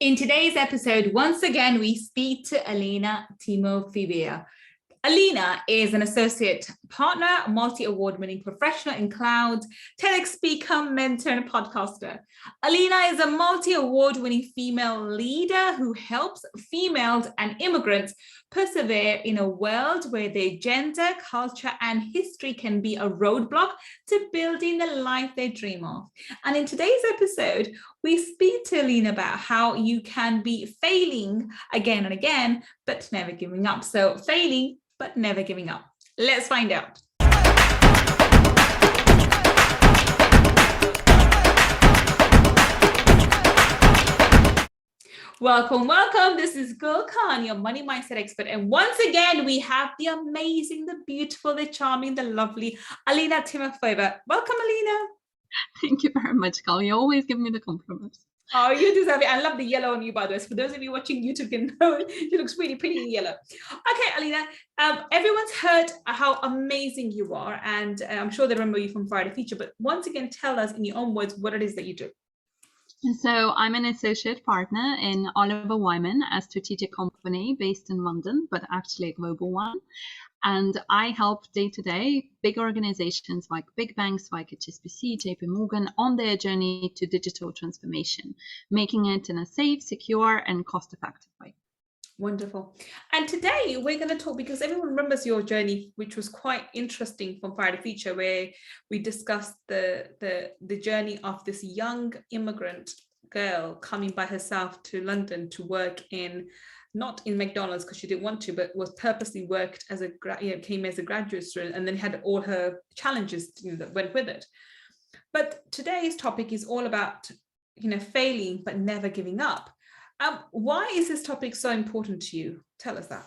In today's episode, once again, we speak to Alina Timofeeva. Alina is an associate partner, multi-award winning professional in cloud, TEDx speaker, mentor, and podcaster. Alina is a multi-award winning female leader who helps females and immigrants persevere in a world where their gender, culture, and history can be a roadblock to building the life they dream of. And in today's episode, we speak to Alina about how you can be failing again and again, but never giving up. So failing, but never giving up. Let's find out. Welcome. This is Gull Khan, your money mindset expert. And once again, we have the amazing, the beautiful, the charming, the lovely Alina Timofeeva. Welcome, Alina. Thank you very much, Gull. You always give me the compliments. Oh, you deserve it. I love the yellow on you, by the way. So for those of you watching YouTube can know you look really pretty in yellow. Okay, Alina, everyone's heard how amazing you are, and I'm sure they remember you from Friday Feature, but once again, tell us in your own words what it is that you do. So I'm an associate partner in Oliver Wyman, a strategic company based in London, but actually a global one. And I help day-to-day big organizations like big banks like HSBC, JP Morgan on their journey to digital transformation, making it in a safe, secure, and cost-effective way. Wonderful. And today we're going to talk, because everyone remembers your journey, which was quite interesting from Friday Feature, where we discussed the journey of this young immigrant girl coming by herself to London to work in, not in McDonald's because she didn't want to, but was purposely worked as came as a graduate student, and then had all her challenges that went with it. But today's topic is all about failing but never giving up. Why is this topic so important to you? Tell us that.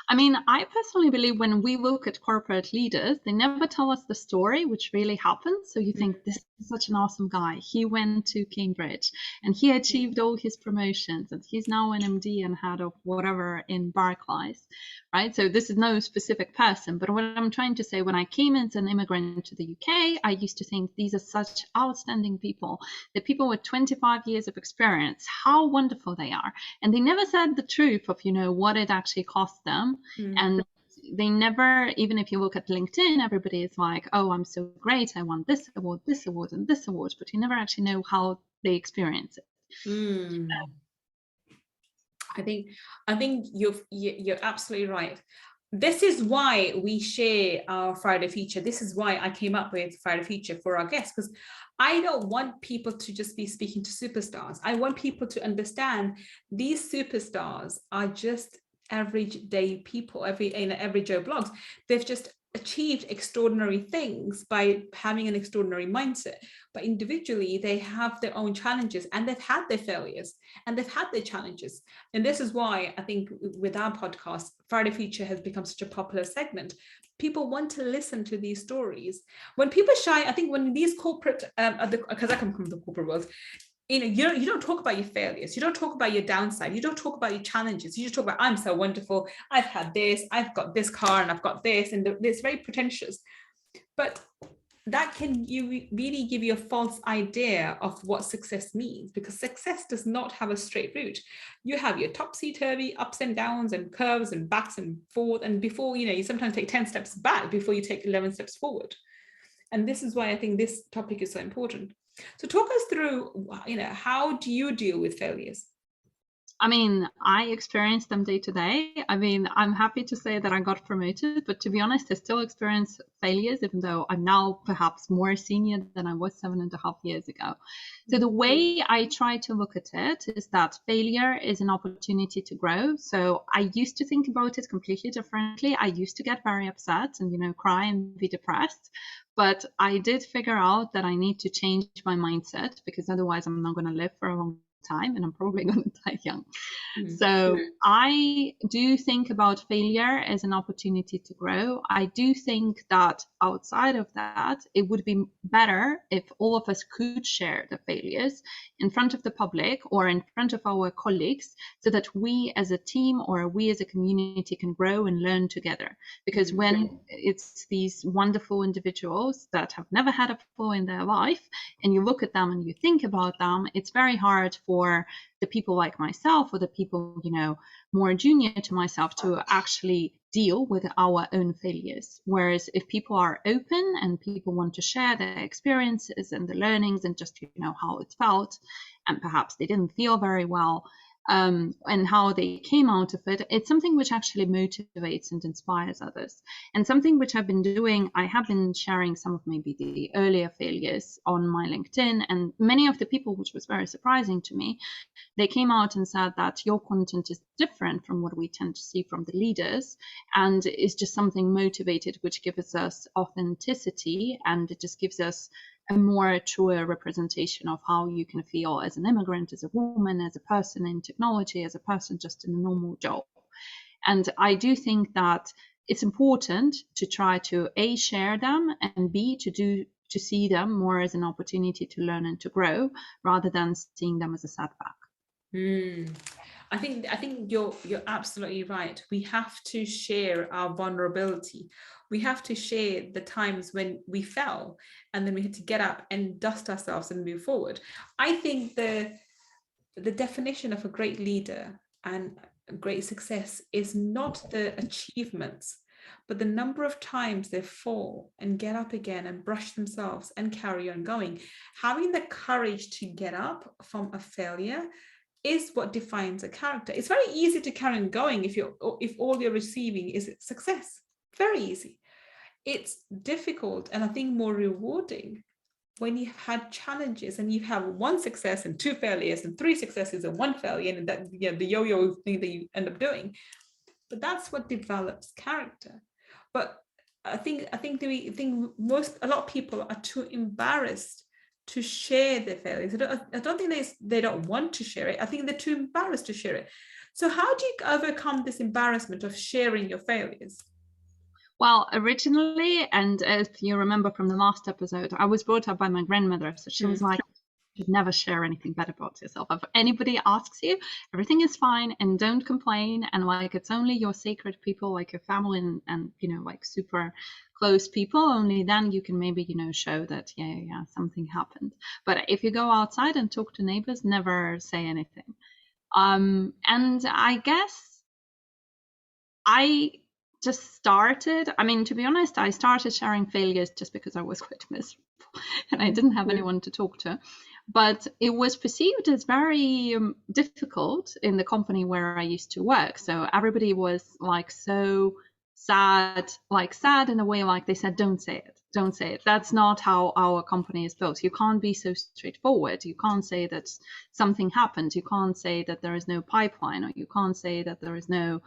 I mean, I personally believe when we look at corporate leaders, they never tell us the story, which really happened. So you think, this is such an awesome guy. He went to Cambridge and he achieved all his promotions and he's now an MD and head of whatever in Barclays, right? So this is no specific person. But what I'm trying to say, when I came as an immigrant to the UK, I used to think these are such outstanding people, the people with 25 years of experience, how wonderful they are. And they never said the truth of, what it actually cost them. And they never, even if you look at LinkedIn, everybody is like, oh, I'm so great, I won this award, and this award, but you never actually know how they experience it. I think you're absolutely right. This is why we share our Friday Feature. This is why I came up with Friday Feature for our guests, because I don't want people to just be speaking to superstars. I want people to understand these superstars are just average day people, every Joe blogs. They've just achieved extraordinary things by having an extraordinary mindset, but individually they have their own challenges, and they've had their failures and they've had their challenges. And this is why I think with our podcast, Friday Feature has become such a popular segment. People want to listen to these stories. When people shy, I think when these corporate, because I come from the corporate world, you don't talk about your failures. You don't talk about your downside. You don't talk about your challenges. You just talk about, I'm so wonderful. I've had this, I've got this car, and I've got this, and it's very pretentious. But that can really give you a false idea of what success means, because success does not have a straight route. You have your topsy-turvy ups and downs and curves and backs and forth. And before, you sometimes take 10 steps back before you take 11 steps forward. And this is why I think this topic is so important. So talk us through, how do you deal with failures? I mean, I experience them day to day. I mean, I'm happy to say that I got promoted, but to be honest, I still experience failures, even though I'm now perhaps more senior than I was 7.5 years ago. So the way I try to look at it is that failure is an opportunity to grow. So I used to think about it completely differently. I used to get very upset and, cry and be depressed. But I did figure out that I need to change my mindset, because otherwise I'm not going to live for a long time and I'm probably going to die young. So I do think about failure as an opportunity to grow. I do think that outside of that, it would be better if all of us could share the failures in front of the public or in front of our colleagues, so that we as a team or we as a community can grow and learn together. Because when it's these wonderful individuals that have never had a fall in their life, and you look at them and you think about them, it's very hard for for the people like myself, or the people, more junior to myself, to actually deal with our own failures. Whereas if people are open and people want to share their experiences and the learnings and just, how it felt, and perhaps they didn't feel very well, and how they came out of it, it's something which actually motivates and inspires others. And something which I've been doing, I have been sharing some of maybe the earlier failures on my LinkedIn, and many of the people, which was very surprising to me, they came out and said that your content is different from what we tend to see from the leaders, and it's just something motivated, which gives us authenticity, and it just gives us a more truer representation of how you can feel as an immigrant, as a woman, as a person in technology, as a person just in a normal job. And I do think that it's important to try to A, share them, and B, to see them more as an opportunity to learn and to grow, rather than seeing them as a setback. I think you're absolutely right. We have to share our vulnerability. We have to share the times when we fell, and then we had to get up and dust ourselves and move forward. I think the definition of a great leader and a great success is not the achievements, but the number of times they fall and get up again and brush themselves and carry on going. Having the courage to get up from a failure is what defines a character. It's very easy to carry on going if all you're receiving is success. Very easy. It's difficult, and I think more rewarding when you've had challenges and you have one success and two failures and three successes and one failure, and that the yo-yo thing that you end up doing. But that's what develops character. But I think a lot of people are too embarrassed to share their failures. I don't think they don't want to share it. I think they're too embarrassed to share it. So how do you overcome this embarrassment of sharing your failures? Well, originally, and if you remember from the last episode, I was brought up by my grandmother. So she was like, you should never share anything bad about yourself. If anybody asks you, everything is fine, and don't complain. And like, it's only your sacred people, like your family and like super close people, only then you can maybe, show that, yeah, something happened. But if you go outside and talk to neighbors, never say anything. And I guess I just started, to be honest, I started sharing failures just because I was quite miserable and I didn't have anyone to talk to. But it was perceived as very difficult in the company where I used to work. So everybody was like so sad in a way, like they said, don't say it. That's not how our company is built. You can't be so straightforward. You can't say that something happened. You can't say that there is no pipeline, or you can't say that there is no,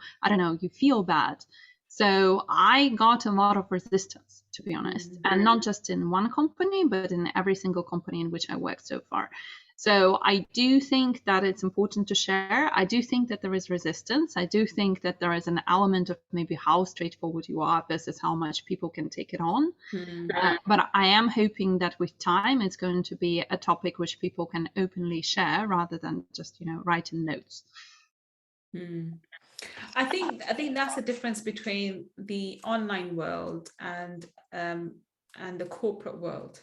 you feel bad. So I got a lot of resistance, to be honest, and not just in one company, but in every single company in which I worked so far. So I do think that it's important to share. I do think that there is resistance. I do think that there is an element of maybe how straightforward you are versus how much people can take it on. But I am hoping that with time, it's going to be a topic which people can openly share rather than just, write in notes. I think that's the difference between the online world and the corporate world.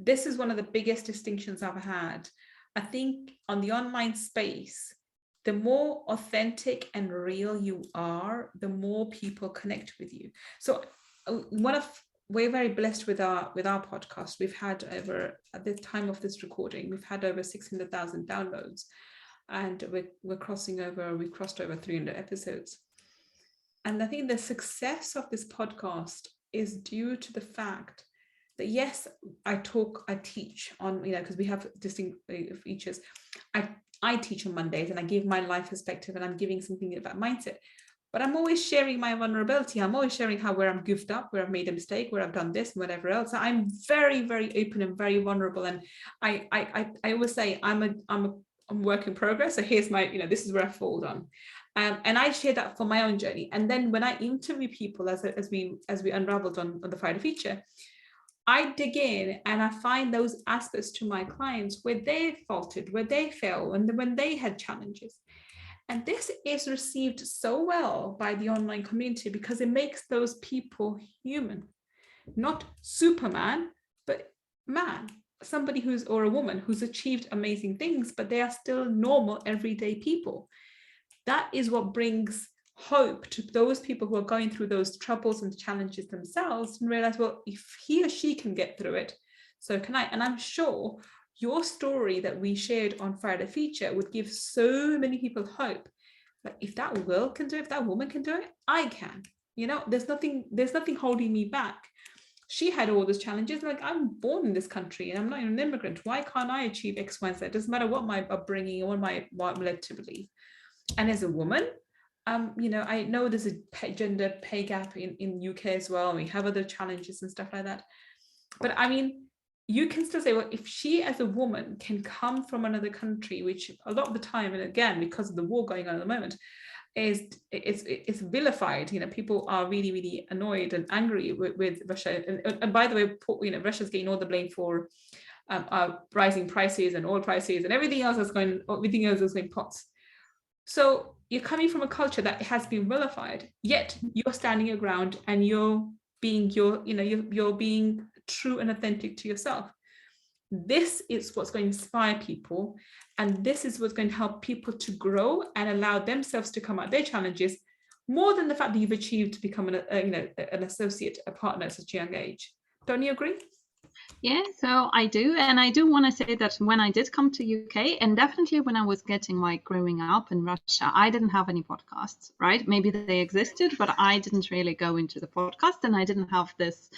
This is one of the biggest distinctions I've had. I think on the online space, the more authentic and real you are, the more people connect with you. So we're very blessed with our podcast. We've had over, at the time of this recording, we've had over 600,000 downloads. And we've crossed over 300 episodes. And I think the success of this podcast is due to the fact that, yes, I teach on, because we have distinct features. I teach on Mondays and I give my life perspective and I'm giving something about mindset. But I'm always sharing my vulnerability. I'm always sharing where I'm goofed up, where I've made a mistake, where I've done this and whatever else. So I'm very, very open and very vulnerable. And I always say I'm a work in progress. So here's my, this is where I fall down. And I share that for my own journey. And then when I interview people, as we unraveled on the Friday feature, I dig in and I find those aspects to my clients where they faltered, where they fell, and when they had challenges. And this is received so well by the online community because it makes those people human, not Superman, but man. somebody or a woman who's achieved amazing things, but they are still normal, everyday people. That is what brings hope to those people who are going through those troubles and challenges themselves, and realize, well, if he or she can get through it, so can I. And I'm sure your story that we shared on Friday Feature would give so many people hope. Like, if that Will can do it, if that woman can do it, I can. There's nothing holding me back. She had all those challenges. Like, I'm born in this country and I'm not an immigrant. Why can't I achieve X, Y, and Z? It doesn't matter what my upbringing or what I'm led to believe. And as a woman, I know there's a gender pay gap in UK as well. We have other challenges and stuff like that. But I mean, you can still say, well, if she as a woman can come from another country, which a lot of the time, and again, because of the war going on at the moment, it's vilified. People are really, really annoyed and angry with Russia. And by the way, Russia's getting all the blame for rising prices and oil prices and everything else that's going pots. So you're coming from a culture that has been vilified, yet you're standing your ground and you're being you're being true and authentic to yourself. This is what's going to inspire people, and this is what's going to help people to grow and allow themselves to come out their challenges, more than the fact that you've achieved to become an associate, a partner at such a young age. Don't you agree? Yeah, so I do. And I do want to say that when I did come to UK, and definitely when I was getting growing up in Russia, I didn't have any podcasts, right? Maybe they existed, but I didn't really go into the podcast, and I didn't have this,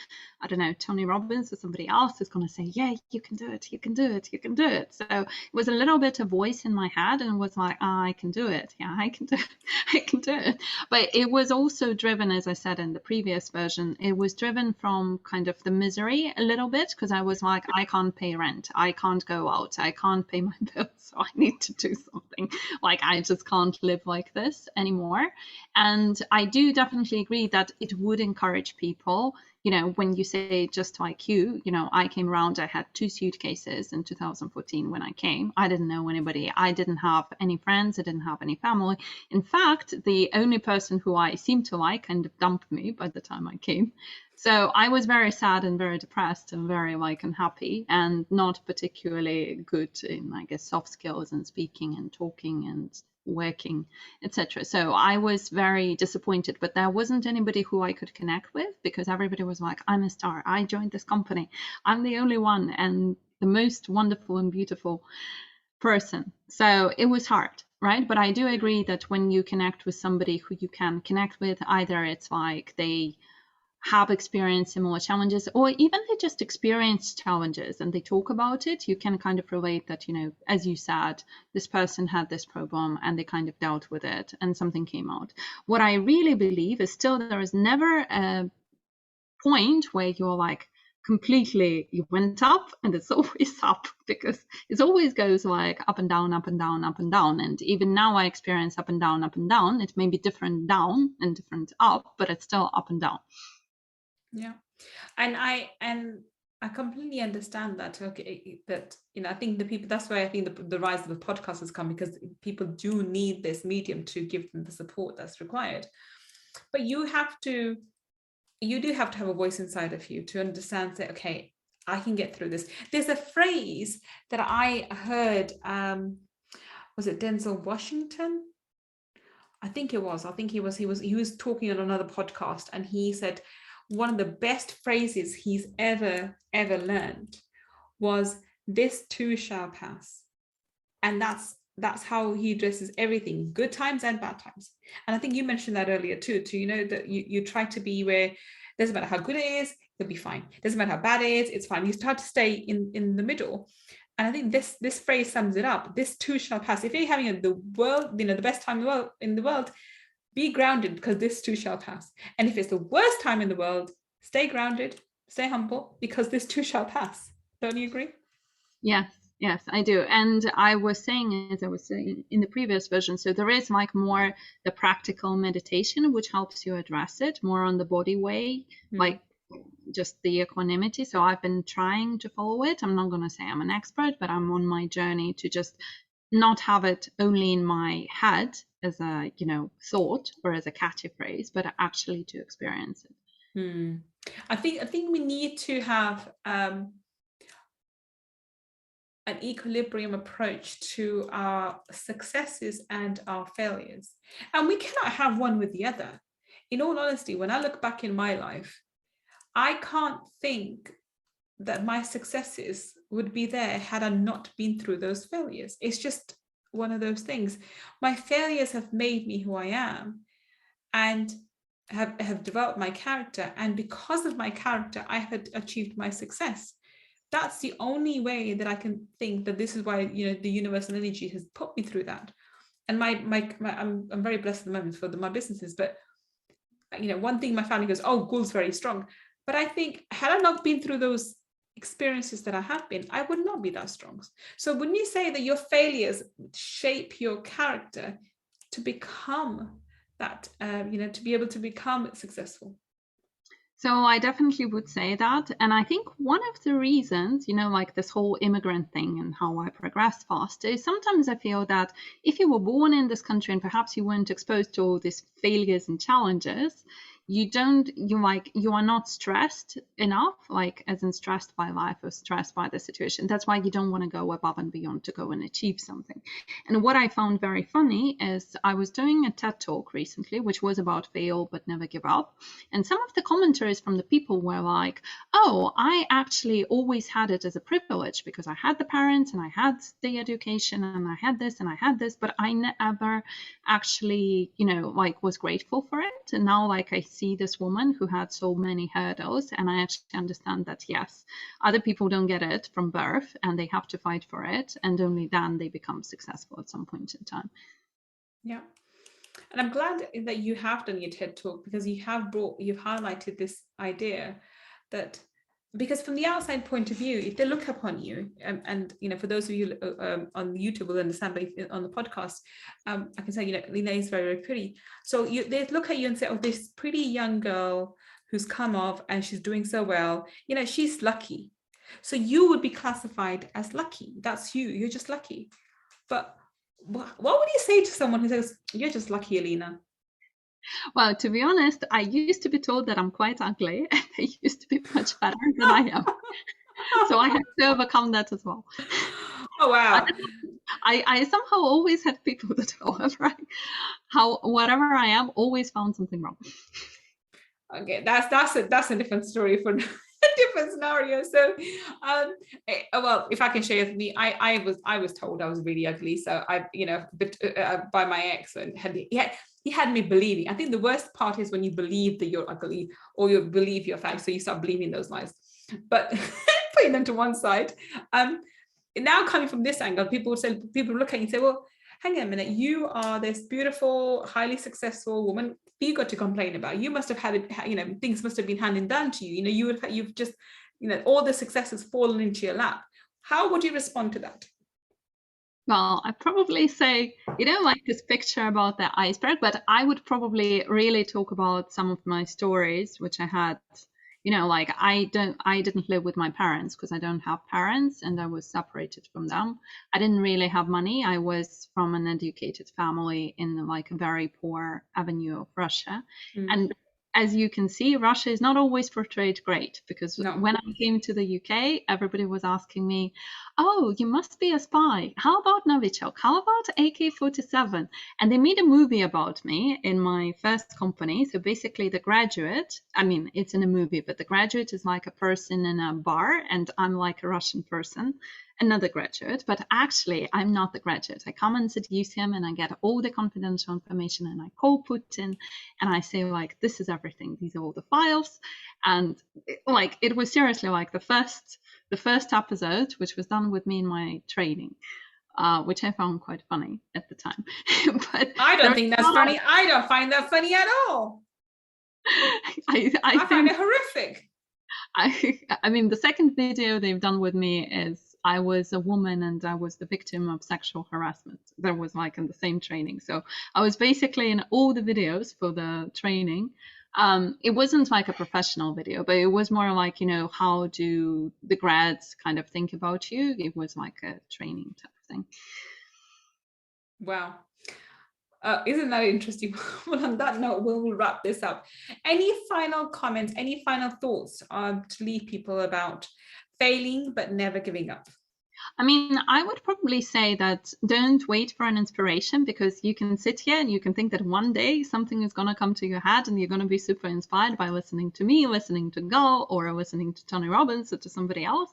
I don't know, Tony Robbins or somebody else who's going to say, yeah, you can do it, you can do it, you can do it. So it was a little bit a voice in my head, and was like, I can do it. Yeah, I can do it. I can do it. But it was also driven, as I said in the previous version, it was driven from kind of the misery a little bit, because I was like, I can't pay rent, I can't go out, I can't pay my bills, so I need to do something. I just can't live like this anymore. And I do definitely agree that it would encourage people, when you say, just like you, I came around, I had 2 suitcases in 2014 when I came. I didn't know anybody. I didn't have any friends. I didn't have any family. In fact, the only person who I seemed to like kind of dumped me by the time I came. So I was very sad and very depressed and very unhappy, and not particularly good in, I guess, soft skills and speaking and talking and working, etc. So I was very disappointed, but there wasn't anybody who I could connect with, because everybody was like, I'm a star, I joined this company, I'm the only one and the most wonderful and beautiful person. So it was hard, right? But I do agree that when you connect with somebody who you can connect with, either it's like they have experienced similar challenges, or even they just experience challenges and they talk about it, you can kind of relate that, as you said, this person had this problem and they kind of dealt with it and something came out. What I really believe is still there is never a point where you're completely, you went up, and it's always up, because it always goes up and down, up and down, up and down. And even now I experience up and down, up and down. It may be different down and different up, but it's still up and down. Yeah, and I completely understand that. Okay, that I think the people. That's why I think the rise of the podcast has come, because people do need this medium to give them the support that's required. But you do have to have a voice inside of you to understand that, okay, I can get through this. There's a phrase that I heard. Was it Denzel Washington? I think it was. I think he was talking on another podcast, and he said, one of the best phrases he's ever learned was, "This too shall pass." And that's how he addresses everything, good times and bad times. And I think you mentioned that earlier too, that you try to be where, doesn't matter how good it is, it'll be fine. Doesn't matter how bad it is, it's fine. You start to stay in the middle. And I think this phrase sums it up. This too shall pass. If you're having the best time in the world, be grounded, because this too shall pass. And if it's the worst time in the world, stay grounded, stay humble, because this too shall pass. Don't you agree? Yes, I do. And I was saying, as I was saying in the previous version, so there is more the practical meditation, which helps you address it more on the body way, just the equanimity. So I've been trying to follow it. I'm not going to say I'm an expert, but I'm on my journey to just not have it only in my head as a thought or as a catchy phrase, but actually to experience it. I think we need to have an equilibrium approach to our successes and our failures. And we cannot have one with the other. In all honesty, when I look back in my life, I can't think that my successes would be there had I not been through those failures. It's just one of those things. My failures have made me who I am and have developed my character. And because of my character, I have achieved my success. That's the only way that I can think that this is why, the universal energy has put me through that. And I'm very blessed at the moment for my businesses, but one thing my family goes, oh, Gull's very strong. But I think had I not been through those experiences that I have been, I would not be that strong. So when you say that your failures shape your character to become that, to be able to become successful. So I definitely would say that. And I think one of the reasons, like this whole immigrant thing and how I progressed fast is sometimes I feel that if you were born in this country and perhaps you weren't exposed to all these failures and challenges, you are not stressed enough, like as in stressed by life or stressed by the situation. That's why you don't want to go above and beyond to go and achieve something. And what I found very funny is I was doing a TED talk recently, which was about fail but never give up. And some of the commentaries from the people were like, oh, I actually always had it as a privilege because I had the parents and I had the education and I had this and I had this, but I never actually, was grateful for it. And now I see this woman who had so many hurdles, and I actually understand that yes, other people don't get it from birth and they have to fight for it, and only then they become successful at some point in time. Yeah. And I'm glad that you have done your TED talk, because you've highlighted this idea that, because from the outside point of view, if they look upon you, and for those of you on YouTube will understand, but on the podcast, I can say, Lina is very, very pretty. So they look at you and say, oh, this pretty young girl who's come off and she's doing so well, she's lucky. So you would be classified as lucky. That's you. You're just lucky. But what would you say to someone who says, you're just lucky, Alina? Well, to be honest, I used to be told that I'm quite ugly, and they used to be much better than I am. So I have to overcome that as well. Oh, wow. I somehow always had people that, whatever I am, always found something wrong. Okay, that's a different story for a different scenario. So, well, if I can share with me, I was told I was really ugly. So by my ex, and he had me believing. I think the worst part is when you believe that you're ugly, or you believe you're fat, so you start believing those lies. But putting them to one side, now coming from this angle, people look at you and say, well, hang on a minute, you are this beautiful, highly successful woman. You got to complain about. You must have had it, things must have been handed down to you. You've just, all the success has fallen into your lap. How would you respond to that? Well, I probably say, like this picture about the iceberg, but I would probably really talk about some of my stories, which I had, I didn't live with my parents because I don't have parents and I was separated from them. I didn't really have money. I was from an educated family in a very poor avenue of Russia. And as you can see, Russia is not always portrayed great, because when I came to the UK, everybody was asking me, oh, you must be a spy. How about Novichok? How about AK-47? And they made a movie about me in my first company. So basically The Graduate, it's in a movie, but The Graduate is like a person in a bar, and I'm like a Russian person, another graduate, but actually I'm not the graduate. I come and seduce him and I get all the confidential information and I call Putin and I say this is everything. These are all the files. And it was seriously the first episode, which was done with me in my training, which I found quite funny at the time. But I don't think that's funny. I don't find that funny at all. I find it horrific. The second video they've done with me is I was a woman and I was the victim of sexual harassment. That was in the same training. So I was basically in all the videos for the training. It wasn't a professional video, but it was more how do the grads kind of think about you? It was a training type of thing. Wow. Isn't that interesting? Well, on that note, we'll wrap this up. Any final comments, any final thoughts to leave people about failing but never giving up? I mean, I would probably say that don't wait for an inspiration, because you can sit here and you can think that one day something is going to come to your head and you're going to be super inspired by listening to me, listening to Gull, or listening to Tony Robbins or to somebody else.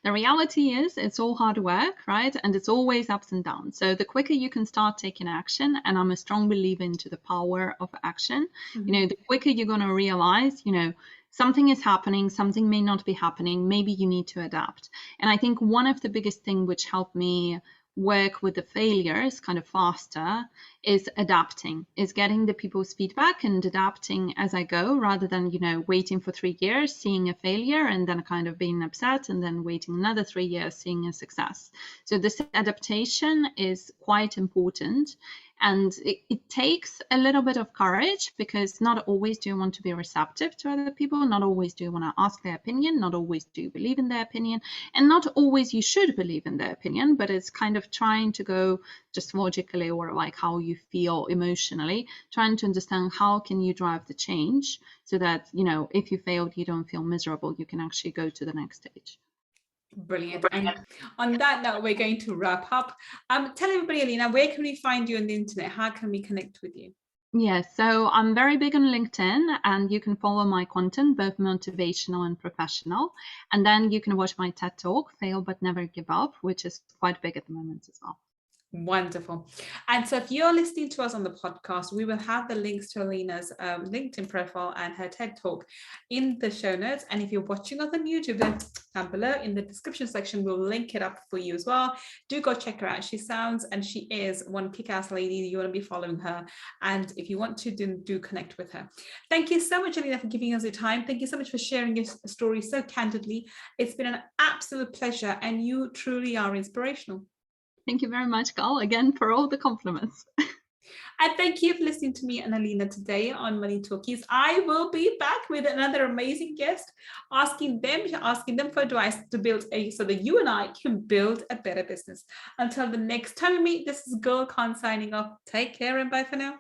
The reality is it's all hard work, right? And it's always ups and downs. So the quicker you can start taking action, and I'm a strong believer into the power of action, the quicker you're going to realize, something is happening, something may not be happening, maybe you need to adapt. And I think one of the biggest things which helped me work with the failures kind of faster is adapting, is getting the people's feedback and adapting as I go, rather than, waiting for 3 years, seeing a failure and then kind of being upset, and then waiting another 3 years, seeing a success. So this adaptation is quite important. And it takes a little bit of courage, because not always do you want to be receptive to other people. Not always do you want to ask their opinion. Not always do you believe in their opinion. And not always you should believe in their opinion, but it's kind of trying to go just logically, or like how you feel emotionally, trying to understand how can you drive the change so that, if you failed, you don't feel miserable. You can actually go to the next stage. Brilliant. And on that note, we're going to wrap up. Tell everybody, Alina, where can we find you on the internet? How can we connect with you? Yes, so I'm very big on LinkedIn, and you can follow my content, both motivational and professional. And then you can watch my TED Talk, Fail But Never Give Up, which is quite big at the moment as well. Wonderful. And so if you're listening to us on the podcast, we will have the links to Alina's LinkedIn profile and her TED Talk in the show notes. And if you're watching us on YouTube, then down below in the description section, we'll link it up for you as well. Do go check her out. She is one kick-ass lady. You want to be following her. And if you want to, do connect with her. Thank you so much, Alina, for giving us your time. Thank you so much for sharing your story so candidly. It's been an absolute pleasure, and you truly are inspirational. Thank you very much, Gull, again, for all the compliments. And thank you for listening to me and Alina today on Money Talkies. I will be back with another amazing guest, asking them for advice to build so that you and I can build a better business. Until the next time we meet, this is Gullkhan signing off. Take care and bye for now.